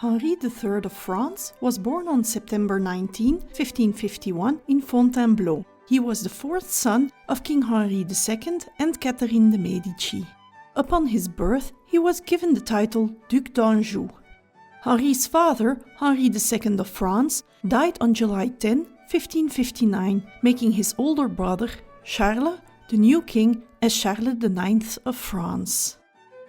Henri III of France was born on September 19, 1551 in Fontainebleau. He was the fourth son of King Henri II and Catherine de Medici. Upon his birth, he was given the title Duc d'Anjou. Henri's father, Henri II of France, died on July 10, 1559, making his older brother, Charles, the new king, as Charles IX of France.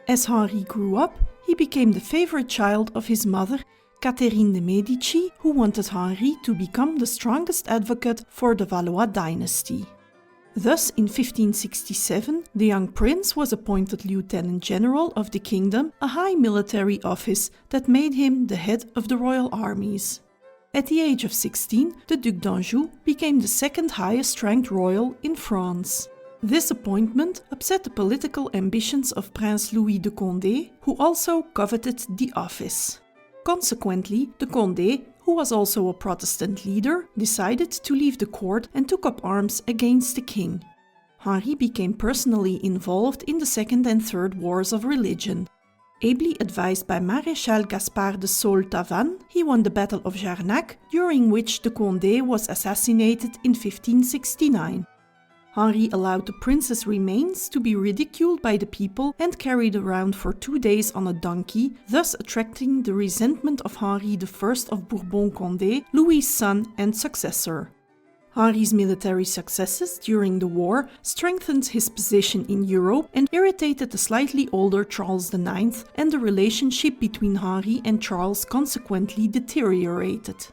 As Henri grew up, he became the favorite child of his mother, Catherine de Medici, who wanted Henri to become the strongest advocate for the Valois dynasty. Thus, in 1567, the young prince was appointed lieutenant general of the kingdom, a high military office that made him the head of the royal armies. At the age of 16, the Duc d'Anjou became the second highest ranked royal in France. This appointment upset the political ambitions of Prince Louis de Condé, who also coveted the office. Consequently, de Condé, who was also a Protestant leader, decided to leave the court and took up arms against the king. Henri became personally involved in the Second and Third Wars of Religion. Ably advised by Maréchal Gaspard de Saulx-Tavannes, he won the Battle of Jarnac, during which de Condé was assassinated in 1569. Henri allowed the prince's remains to be ridiculed by the people and carried around for 2 days on a donkey, thus attracting the resentment of Henri I of Bourbon-Condé, Louis' son and successor. Henri's military successes during the war strengthened his position in Europe and irritated the slightly older Charles IX, and the relationship between Henri and Charles consequently deteriorated.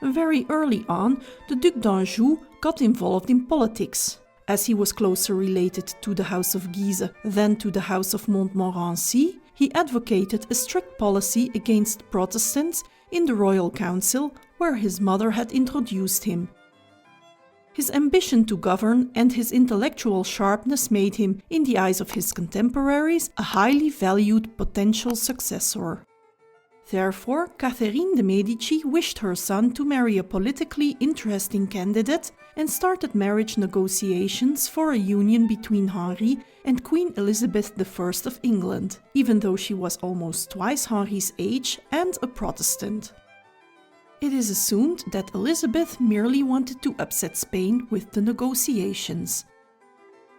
Very early on, the Duc d'Anjou got involved in politics. As he was closer related to the House of Guise than to the House of Montmorency, he advocated a strict policy against Protestants in the Royal Council, where his mother had introduced him. His ambition to govern and his intellectual sharpness made him, in the eyes of his contemporaries, a highly valued potential successor. Therefore, Catherine de Medici wished her son to marry a politically interesting candidate and started marriage negotiations for a union between Henri and Queen Elizabeth I of England, even though she was almost twice Henri's age and a Protestant. It is assumed that Elizabeth merely wanted to upset Spain with the negotiations.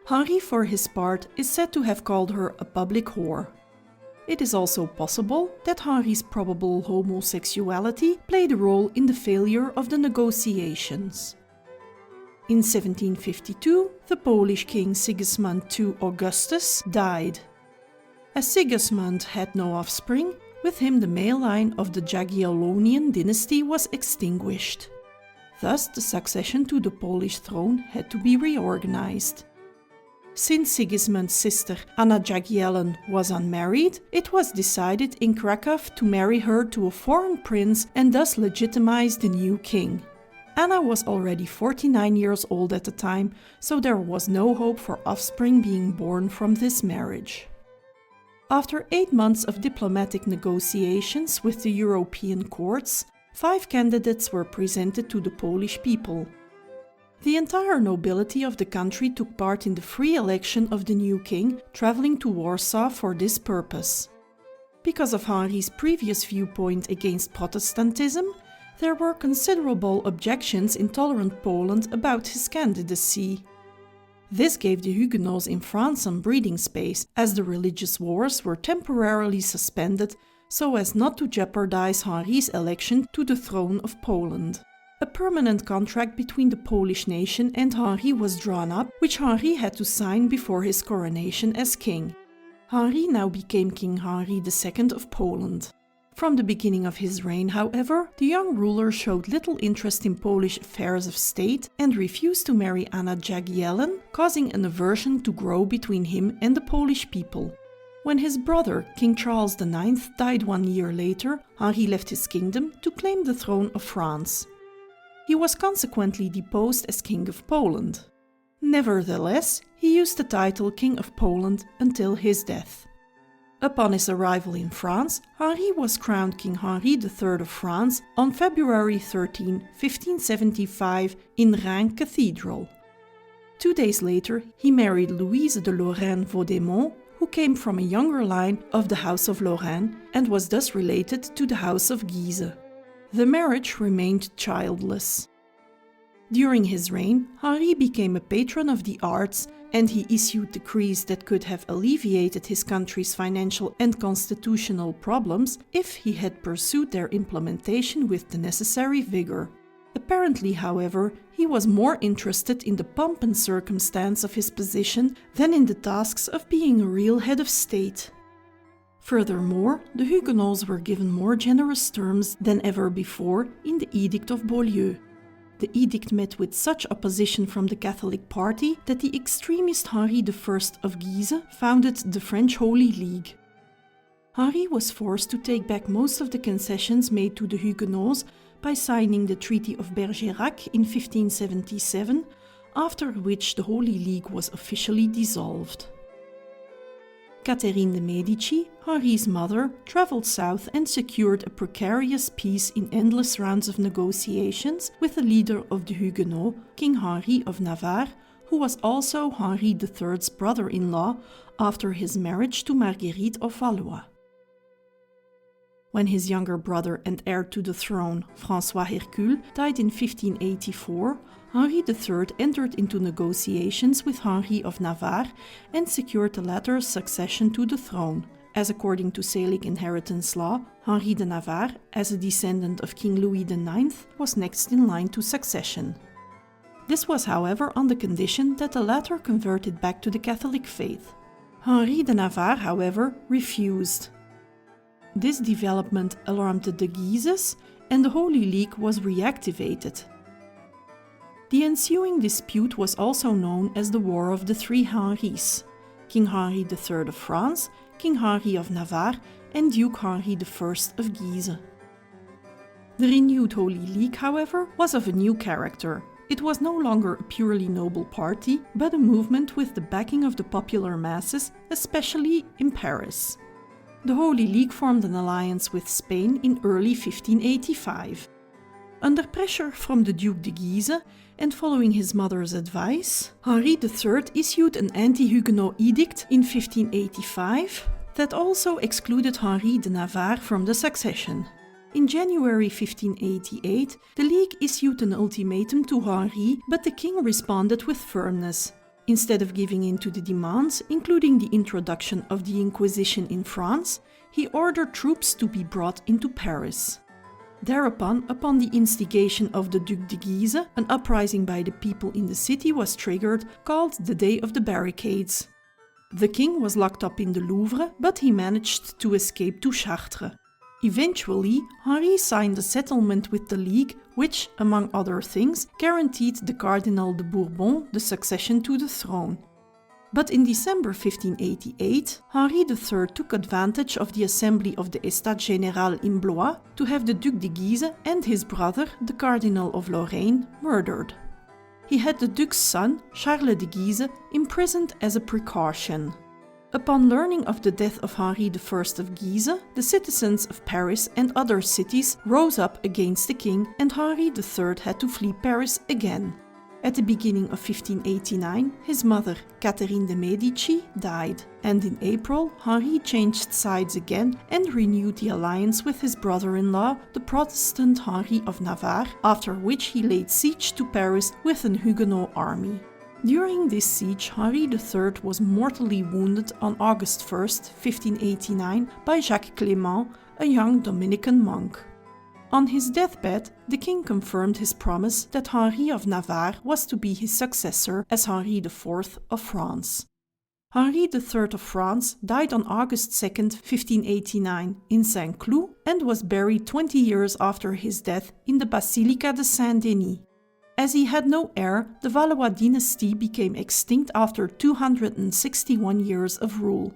Henri, for his part, is said to have called her a public whore. It is also possible that Henri's probable homosexuality played a role in the failure of the negotiations. In 1752, the Polish king Sigismund II Augustus died. As Sigismund had no offspring, with him the male line of the Jagiellonian dynasty was extinguished. Thus, the succession to the Polish throne had to be reorganized. Since Sigismund's sister Anna Jagiellon was unmarried, it was decided in Krakow to marry her to a foreign prince and thus legitimize the new king. Anna was already 49 years old at the time, so there was no hope for offspring being born from this marriage. After 8 months of diplomatic negotiations with the European courts, 5 candidates were presented to the Polish people. The entire nobility of the country took part in the free election of the new king, traveling to Warsaw for this purpose. Because of Henri's previous viewpoint against Protestantism, there were considerable objections in tolerant Poland about his candidacy. This gave the Huguenots in France some breathing space, as the religious wars were temporarily suspended so as not to jeopardize Henri's election to the throne of Poland. A permanent contract between the Polish nation and Henri was drawn up, which Henri had to sign before his coronation as king. Henri now became King Henri II of Poland. From the beginning of his reign, however, the young ruler showed little interest in Polish affairs of state and refused to marry Anna Jagiellon, causing an aversion to grow between him and the Polish people. When his brother, King Charles IX, died 1 year later, Henri left his kingdom to claim the throne of France. He was consequently deposed as King of Poland. Nevertheless, he used the title King of Poland until his death. Upon his arrival in France, Henri was crowned King Henri III of France on February 13, 1575 in Reims Cathedral. 2 days later, he married Louise de Lorraine-Vaudémont, who came from a younger line of the House of Lorraine and was thus related to the House of Guise. The marriage remained childless. During his reign, Henri became a patron of the arts, and he issued decrees that could have alleviated his country's financial and constitutional problems if he had pursued their implementation with the necessary vigor. Apparently, however, he was more interested in the pomp and circumstance of his position than in the tasks of being a real head of state. Furthermore, the Huguenots were given more generous terms than ever before in the Edict of Beaulieu. The edict met with such opposition from the Catholic party that the extremist Henri I of Guise founded the French Holy League. Henri was forced to take back most of the concessions made to the Huguenots by signing the Treaty of Bergerac in 1577, after which the Holy League was officially dissolved. Catherine de' Medici, Henri's mother, traveled south and secured a precarious peace in endless rounds of negotiations with the leader of the Huguenots, King Henri of Navarre, who was also Henri III's brother-in-law after his marriage to Marguerite of Valois. When his younger brother and heir to the throne, François Hercule, died in 1584, Henri III entered into negotiations with Henri of Navarre and secured the latter's succession to the throne, as according to Salic inheritance law, Henri de Navarre, as a descendant of King Louis IX, was next in line to succession. This was, however, on the condition that the latter converted back to the Catholic faith. Henri de Navarre, however, refused. This development alarmed the Guises, and the Holy League was reactivated. The ensuing dispute was also known as the War of the Three Henris: King Henri III of France, King Henri of Navarre, and Duke Henri I of Guise. The renewed Holy League, however, was of a new character. It was no longer a purely noble party, but a movement with the backing of the popular masses, especially in Paris. The Holy League formed an alliance with Spain in early 1585. Under pressure from the Duc de Guise, and following his mother's advice, Henri III issued an anti-Huguenot edict in 1585 that also excluded Henri de Navarre from the succession. In January 1588, the League issued an ultimatum to Henri, but the king responded with firmness. Instead of giving in to the demands, including the introduction of the Inquisition in France, he ordered troops to be brought into Paris. Thereupon, upon the instigation of the Duc de Guise, an uprising by the people in the city was triggered, called the Day of the Barricades. The king was locked up in the Louvre, but he managed to escape to Chartres. Eventually, Henri signed a settlement with the League, which, among other things, guaranteed the Cardinal de Bourbon the succession to the throne. But in December 1588, Henri III took advantage of the assembly of the Estates Générales in Blois to have the Duc de Guise and his brother, the Cardinal of Lorraine, murdered. He had the Duc's son, Charles de Guise, imprisoned as a precaution. Upon learning of the death of Henri I of Guise, the citizens of Paris and other cities rose up against the king, and Henri III had to flee Paris again. At the beginning of 1589, his mother, Catherine de' Medici, died, and in April, Henri changed sides again and renewed the alliance with his brother-in-law, the Protestant Henri of Navarre, after which he laid siege to Paris with an Huguenot army. During this siege, Henri III was mortally wounded on August 1, 1589, by Jacques Clément, a young Dominican monk. On his deathbed, the king confirmed his promise that Henri of Navarre was to be his successor as Henri IV of France. Henri III of France died on August 2, 1589, in Saint-Cloud, and was buried 20 years after his death in the Basilica de Saint-Denis. As he had no heir, the Valois dynasty became extinct after 261 years of rule.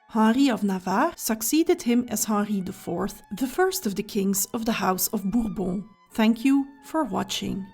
Henri of Navarre succeeded him as Henri IV, the first of the kings of the House of Bourbon. Thank you for watching.